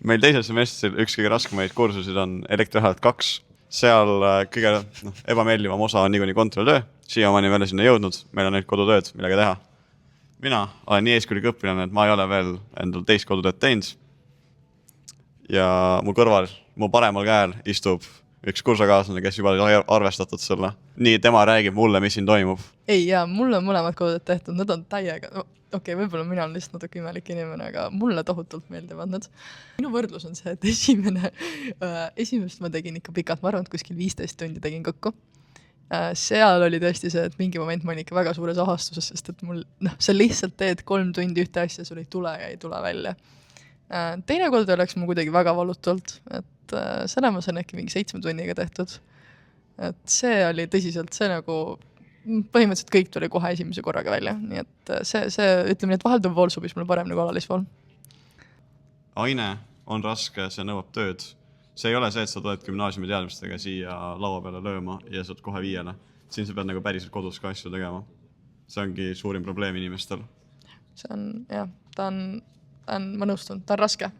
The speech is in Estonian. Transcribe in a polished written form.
Meil teisel semestril üks kõige raskemaid kursusid on elektrihaldus 2. Seal kõige ebameeldivam osa on niikuinii kontrolltöö. Siiamaani veel sinna jõudnud, meil on nüüd kodutööd, millega teha. Mina olen nii eeskujulik õpilane, et ma ei ole veel endal teist kodutööd teinud. Ja mu kõrval, mu paremal käel istub üks kursakaaslane, kes juba arvestatud selle. Nii tema räägib mulle, mis siin toimub. Ei, jaa, mulle on mõlemad kodutööd tehtud, nad on täiega. Okei, võib-olla mina olen lihtsalt natuke imelik inimene, aga mulle tohutult meeldivad need. Minu võrdlus on see, et esimest ma tegin ikka pikalt, ma arvan, et kuskil 15 tundi tegin kokku. Seal oli tõesti see, et mingi moment ma olin ikka väga suures ahastuses, sest et mul, sa lihtsalt teed 3 tundi ühte asja, sul ei tule ja ei tule välja. Teine kodutöö läks mul kuidagi väga valutult, et selle ma sain äkki mingi 7 tunniga tehtud. Et see oli tõsiselt, see nagu põhimõtteliselt kõik tuli kohe esimese korraga välja, nii et see ütleme nii, et vahelduv vool sobis mulle paremini kui alalisvool. Aine on raske, see nõuab tööd. See ei ole see, et sa tuled gümnaasiumi teadmistega siia laua peale lööma ja saad kohe 5. Siin sa pead nagu päriselt kodus ka asju tegema. See ongi suurim probleem inimestel. See on, jah, ma nõustun, ta on raske.